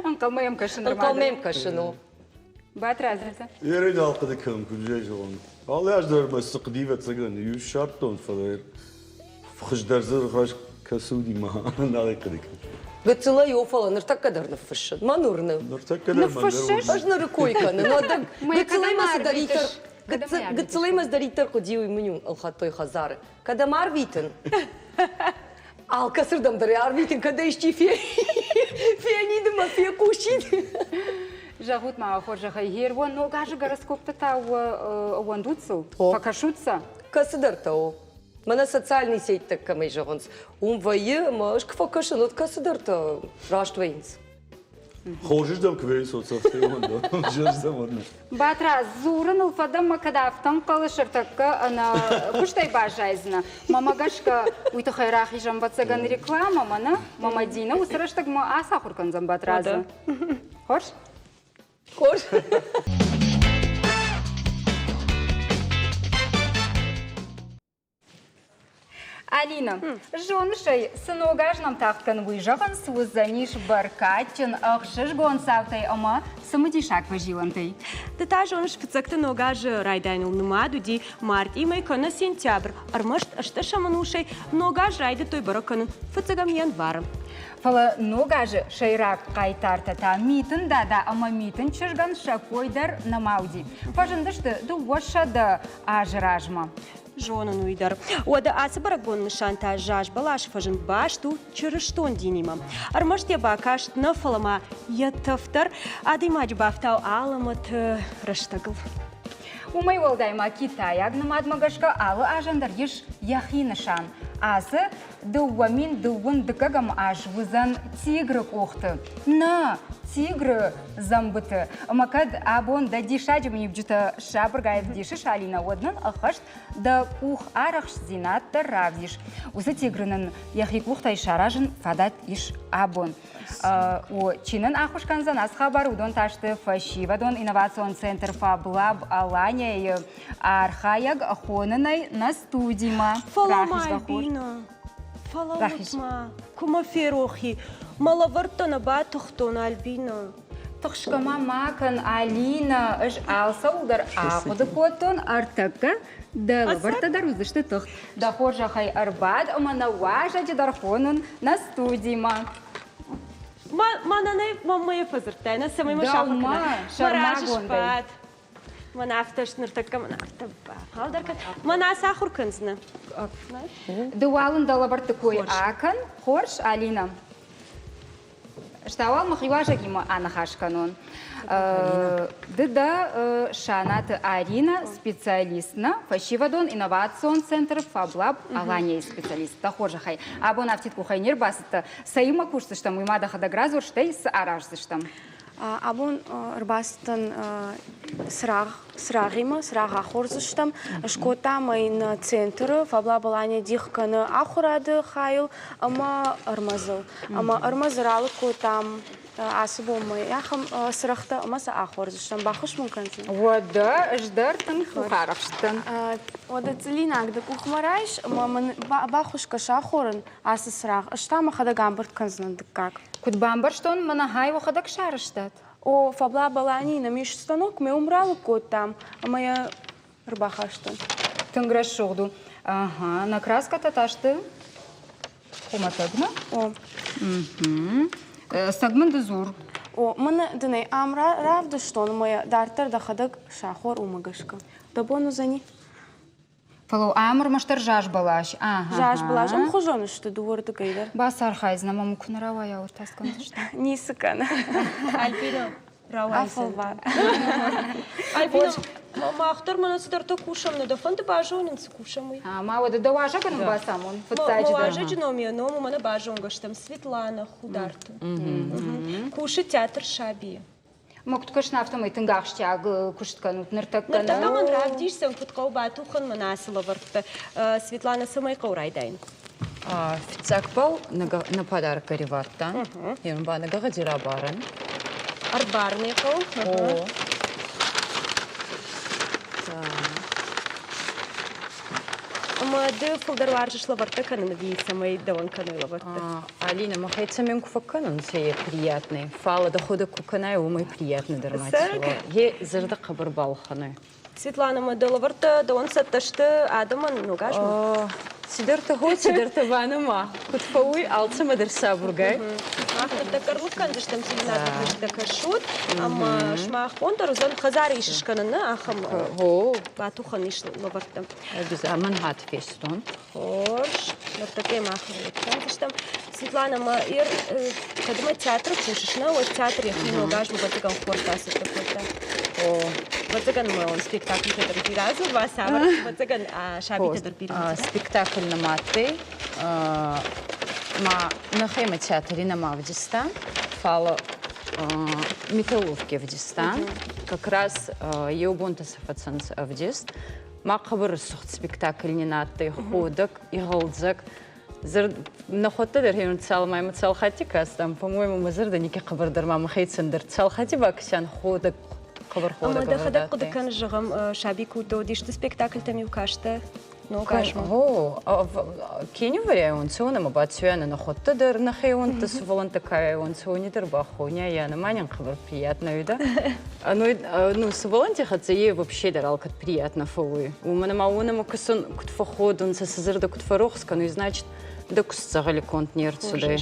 Анкалмаем кашын нормально. Анкалмаем кашыну. Батразица. Ерен алқыды кім күнжей жоғын. Ал яждарыма сықдива цаган, ю шарттон фалайр. Фхыждарзыр хаш касуди ма. Налы қыды кім. Гыцыла йофала, ныртак кадарны фышын. Манурны. Ныртак кадар мандар. Аж на рукойканы. Но да гыцылаймасы даритар. Гыцылаймас даритар ходил именю алхатой хазары. Когда марвитен. Ал касырдам дари арвитен, когда ищи феонидыма фе кушит. Жахут ма хожаха ервон, но гажы гороскопта та уандуцу, покашутся. Касыдар-то о. Мана социальный сеть так камей жагонс. Вайы, маш кфакашын, от касыдар-то раштвейнс. خوشش كويس وصفتي وندا جرس زمانه Батра, зурын ұлфадым макадафтым қалышыртыққа ана күштай бажайзына. Мама гашка уйты хайрахи жамбатсаган реклама, мана мама Дина усырыштық ма аса құрқанзам батразы. Хош? Хош. Алина, жонышай, сыногажнам таққан выжаван сузаниш баркатчин ақшыш гонсавтай, ама самыдишак выжилантай. Та жоныш пыцакты ногажы райдайныл нумаду ди март имай кана сентябрь. Армашт ашта шаманушай ногаж райды той бараканын фыцагам январым. Фала ногажы шайрак қайтартата митін да ама митін чыжган шакойдар намауди. Пажындышты дуошады ажыражма. Жонын уйдар. Ода асы барак бон нышанта жаш балаш фажын башту чырыштон динима. Армашт я бакашт на фалама ятафтар, адимач бафтау аламат раштагыл. Умай волдайма Китаяг намадмагашка алы ажандар еш яхи нышан. Асы дуамин дуун дыкагам аж вызан тигры кохты. На, тигры замбыты. Макад абон да дишаджим ебджута шабргаев дишиш Алина однан ахашт да кух арахш зинат да равдиш. Усы тигрынын яхи кухтай шаражын фадат иш абон. О чинын ахушканзан аз хабар удон ташты фашивадон инновацион центр фаблаб Алания архаяг ахонынай на студима. Фаламай бина. Фалаутма. Кума ферохи. Малавыртана батухтона Альбина. Тахшкама макан Алина ыш алса удар ахуды котон артака да лаварта дарузышты тых. Да хоржахай арбад амана важади дархонун на студима. Мананы маммая фазыртайна самай машахукна. Маражышпат. Мана автошныртакка мана автоба. Халдарка. Мана сахурканзна. Дуалын да лаварты кой акан хорш Алина. Штауал махиважа гима анахашканон. Дыда шанаты Арина специалистна фашивадон инновацион центр фаблаб Алания специалист. Тахожахай. Абон автитку хайнер басыты. Сайма курсыштам имада хадагразур штей с аражзыштам. Абон рбастын срагима, срага хорзыштам. Шкотамай на центр фаблаб Алания дихканы ахурады хайл, ама армазыл. Ама армазыралы котам. Асыболмай, яхам сырахта амаса ахорзыштан бахыш мүмкінсін. Ода ждартын хухарахштан. Ода цилинагда кухмарайш, бахушка шахорын асы сырах. Штама хада гамбарт канзынды как? Куд бамбарштон мана хайва хадак шарыштат. О, фабла балани на миш станок, ме умрала кот там, а моя рбахаштан. Тынграш шоғду. Ага, накраска таташты. Хуматагна? О. Сагмынды зур. О, мына дынай амра равды штон моя дартар да хадак шахор умагашка. Да бону зани. Фалу амр маштар жаш балаш. Ага. Жаш балаш. Ам хожон что дуворды гайдар. Басар хайзна маму кунаравая уртаскан что. Нисыкана. Альбина. Афалва. Альбина. Мама ахтар манасыдар то кушам, но да фонды бажонин с кушамой. Ама вот да важа кан басамон. Важа джиномия, но мама на бажонгаш там Светлана Хударта. Куши театр Шаби. Мокт кашна автомой тынгахштяг куштканут ныртаккана. Ныртаккан равдишься, футкау батухан манасыла варта Светлана Самайкау райдайн. Фицакпал на подарок кареварта. Юнба на гагадира баран. Арбарников. Мады фулдарвар жишла варта канана вица мой даван канала варта. Алина, махайца мен куфаканан все приятный. Фала дохода куканай умой приятный дарматило. Е зарда кабар балханы. Светлана мадала варта даван сатташты адаман нугажма. Сидерта ход, сидерта ваныма. Кутфауй алца мадерса бургай. Ахтарда карлукан дыштам семинарда кышта кашут, ама шмах пондар узан хазар ишишканана ахам батухан ишла варта. Biz манхат фестон. Хош, вартаке махам дыштам. Светлана ма ир кадма театр кушишна, вот театр я нугажма батыган хортасы такой-то. Батыган мы он спектакль тедер биразу, васавар батыган шаби тедер биразу. Спектакль на маты. Ma năhăimă teatrii na mavdista, falo металлурги в Дистан. Как раз еубунта сафацанс в Дист. Мақабыр сухт спектакль не надо, ходок и голдзак. Нахотта дерхим цалмай цалхати кастам, по-моему, мы зерданики кабардар мама хейтсендер цалхати баксян ходок кабар ходок. Ама да хадак куда кан жагам шабику то дишты спектакль там юкашта. Ну кашма. О, кеню вариант цуна мабацюяна нахотта дер нахеон тас волонтакая он цуни дербахоня я на манин кабар приятно да. Ну с волонтихаться вообще даралкат приятно фуи. У меня мауна макасон кут фоход он сазерда кут фарохска, ну и значит да кусцагали контнер сюда.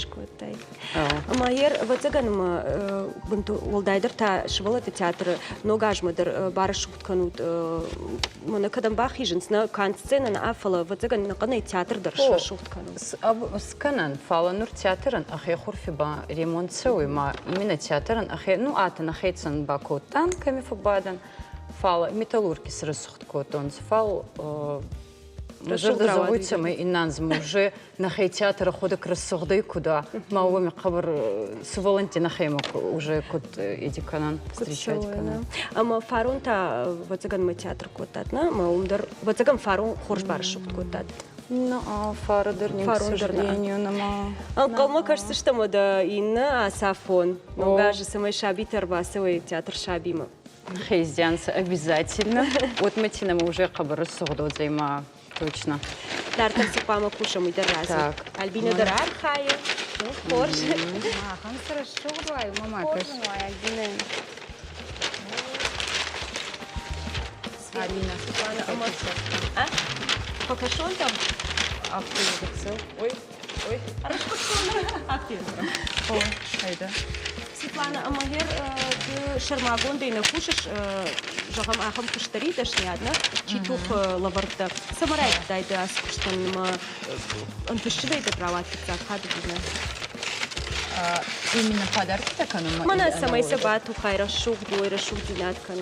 Ама ер вот заганма бунту волдайдер та швалата театр ногажмадер барашут канут мана кадам бахиженс на кансцена на афала вот заган на канай театр дер шашут канут. Сканан фала нур театран ахе хурфи ба ремонт сой ма именно театран ахе ну ата на хейтсан бако танками фабадан фала металлурги с рассухт котон фал Жажда заводится мы и нанзм уже на хей театра ходок рассуждай куда мауми кабар с Валентина Хеймок уже код иди канан встречать канан. Ама фарун та вот заган мы театр котат на маумдар вот заган фарун хорш баршук котат. Ну а фарадер не к сожалению нама. Анкалма кажется что мы да инна асафон. Но даже самый шабитер басовый театр шабима. Хейздянс обязательно. Вот Матина мы уже кабар рассуждать займа. Точно. Тартар сипама кушам и дераз. Так. Альбина дерар хая. Хорш. Хан хорошо говорю, мама. Хорш моя Альбина. Алина. А? Покажу он там? Ой. Активно. О, хайда. Светлана, а магер шармагон дейна кушаш жагам ахам куштари дашнядна читух лаварта самарай дайды ас куштан ма антышчидайды праватица хадыгына. Именно подарки так оно. Мана самай сабату хайра шух дойра шух динаткан.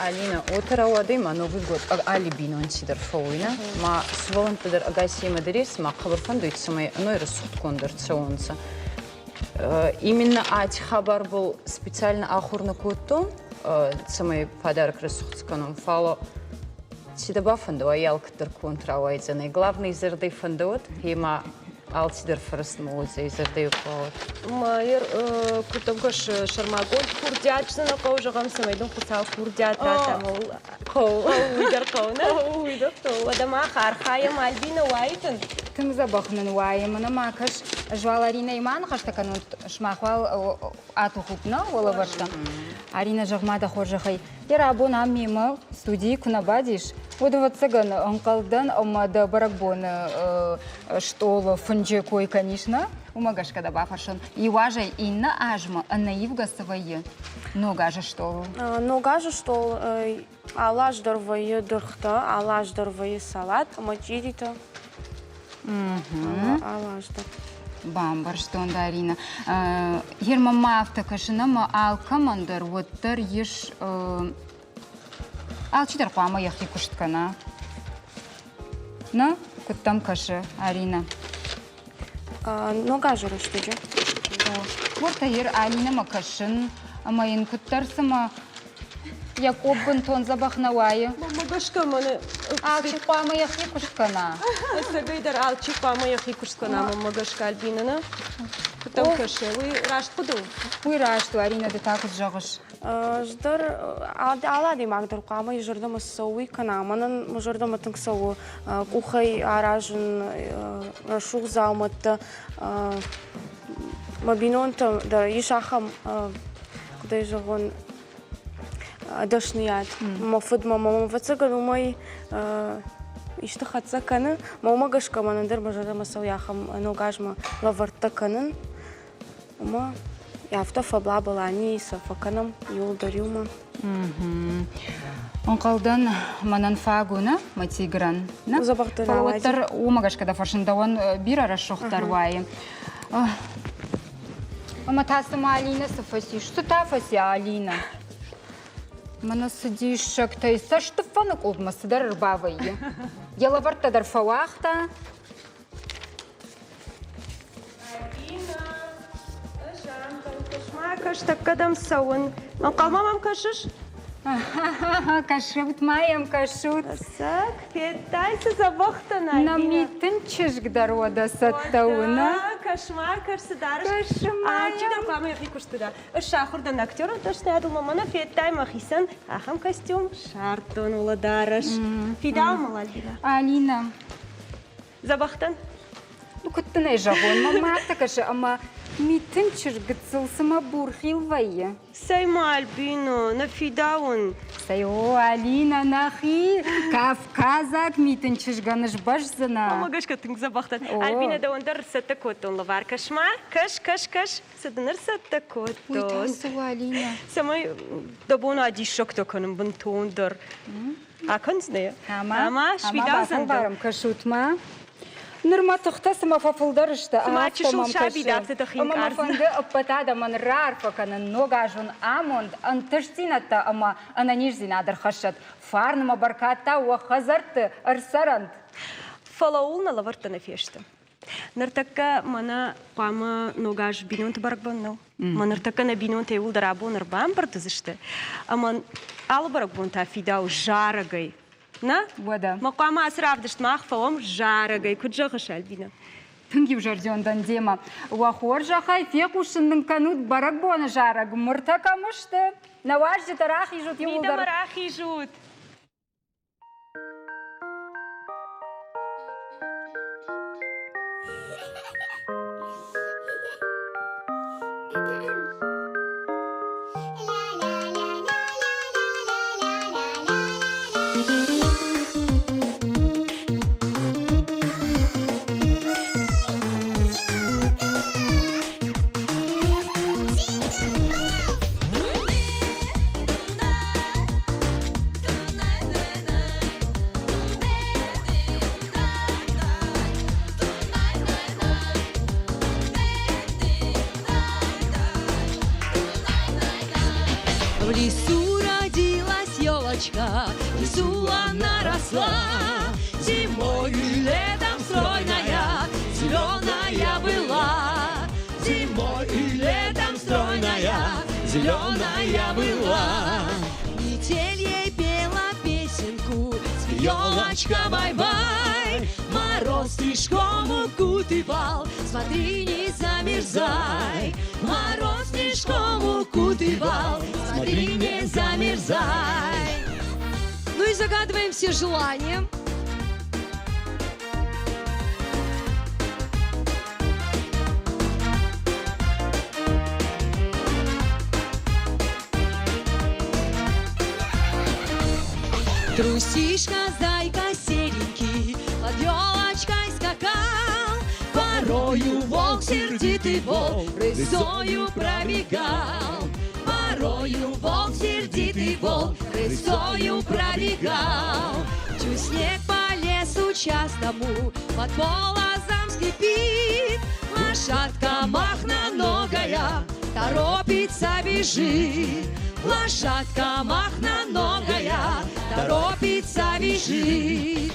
Алина, утро ладыма Новый год. Алибин он сидер фауина. Ма сволонтадер агаси мадерис ма хабарфан дует самай ной рассуд кондерционца. Именно ати хабар был специально ахурна кутон, самый подарок рассудсканом фало сидаба фандо аялка деркун травайзаны. Главный зердей фандот, ема алтидер фарст молодцы зердей уколот. Майер кутовгаш шармагон курдячна на каужагам самайдон кусал курдята тамол. Кау уйдер кауна уйдер то. Вадама хархая мальбина уайтен. Кем забахнен уайм на макаш жвал Арина иман хашта канут шмахвал ату хупна вала варта. Арина жагмада хоржахай. Яра абона мимо студии кунабадиш. Вот цаган анкалдан амада баракбон что фунже кой конечно. Умагаш когда бафашон. И важай инна ажма анаивга свои. Ногажа что? Ногажа что алаш дорвае дырхта, алаш дорвае салат, мачирита. Алашта. Бамбар что он Арина. Ерма мафта кашина ма ал командир воттер еш ал читер пама яхи кушткана. На куттам каше Арина. Ногажа что же? Вот ер Алина макашин, амаин куттар сама як оббын тон забахнавая. Магашка мана. Алчи пама яхи кушткана. Сагайдар алчи пама яхи кушткана магашка Альбина. Куттам каше. Вы рашт куду? Вы рашт Арина да так вот жагаш. Ждар алади магдar qama yjırdım sowi kana manan mjırdım tınk sowu kuhay arajın raşuq zalmatda mabinonta da yishaham kuday jagon adashniyat mafud mama vatsagan umay ishtahatsa kana mama gashka manandar mjırdım sowyaham nogajma lavarta kanın ama Яфта фабла была не сафаканом юлдариума. Он колдан манан фагуна матигран. Забахтар умагаш когда фашинда он бира расшохтар вай. Аматасама Алина сафаси. Что та фаси Алина? Мана сидишь шакта и са что фанак обмасдар рбавай. Я лаварта дар фалахта. ما كش تكدم سون من قلما ما مكشش كشبت маем кашут. ساك фетайся забахтана. Намитен чешгдар вода саттауна. Кошмар, кошсидарш. А чидам кама яхи куштуда. Шахурдан актер, то что я думала, мана фетай махисан, ахам костюм, шартон уладараш. Фидал малалина. Алина. Забахтан. Ну كنت نجاون ما معتكش أما ميتنشر قتصل سما بورخيل ويا سي مالبينو نفيداون سيو علينا ناخي كافكازك ميتنشر قنش بجزنا ما قش كتنك زبختن البينا دون در ستكوتون لوار كشما كش سدنر ستكوتون ويتحسوا علينا سماي دبونا دي شوكتو كنم بنتون در أكنز نيا أما شفيداون بارم كشوت ما نرما تختصم ففلدرشتا سمعتش شو شعبي داكت تخين أما فند أبتادا من رارفا كان نوغاجون آموند أنتشتينتا أما أنا نيجزي نادر خشت فارنما بركاتا وخزرت أرسرنت فلاولنا لورتنا فيشتا نرتكا منا قاما نوغاج بينون تبارك بنو ما نرتكا نبينون تيول درابو نربام برتزشتا أما ألبرك بونتا فيداو جارغي نا؟ ودا مقام أسرع بدشت ما أخفوهم جارجي كجا غشال بينا تنجي وجرجون دنديما وخورجا خاي فيقوش إن كانوا برك بونا جارج مرتكا مشت نواجد تراخي جوت يولدر ميدا مراخي جوت В лесу родилась елочка, в лесу она росла, зимой и летом стройная, зеленая была. Зимой и летом стройная, зеленая была. Метель ей пела песенку, елочка бай-бай. Мороз снежком укутывал, смотри, не замерзай. Мороз снежком укутывал, смотри, не замерзай. Ну и загадываем все желания. Трусишка, зайка серенький, под елочкой скакал. Порою волк, сердитый волк, рысою пробегал. Порою волк, сердитый волк, рысою пробегал. Чуть снег по лесу частому под полозом скрипит. Лошадка махноногая торопится, бежит. Лошадка махноногая торопится, бежит.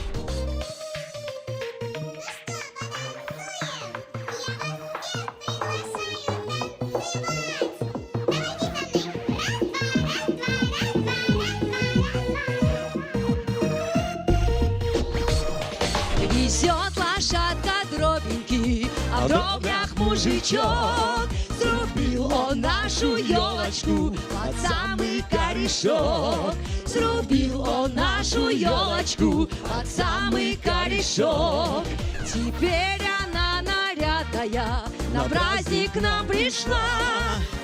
Везет лошадка дробинки, а в дробнях мужичок. Срубил он нашу елочку под самый корешок. Срубил он нашу елочку под самый корешок. Теперь она нарядная на праздник к нам пришла.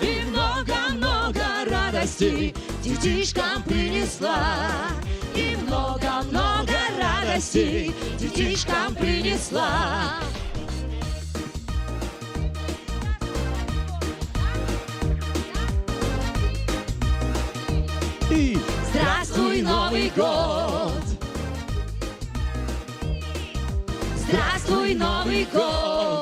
И много-много радостей детишкам принесла. И много-много радостей детишкам принесла. Здравствуй, Новый год! Здравствуй, Новый год!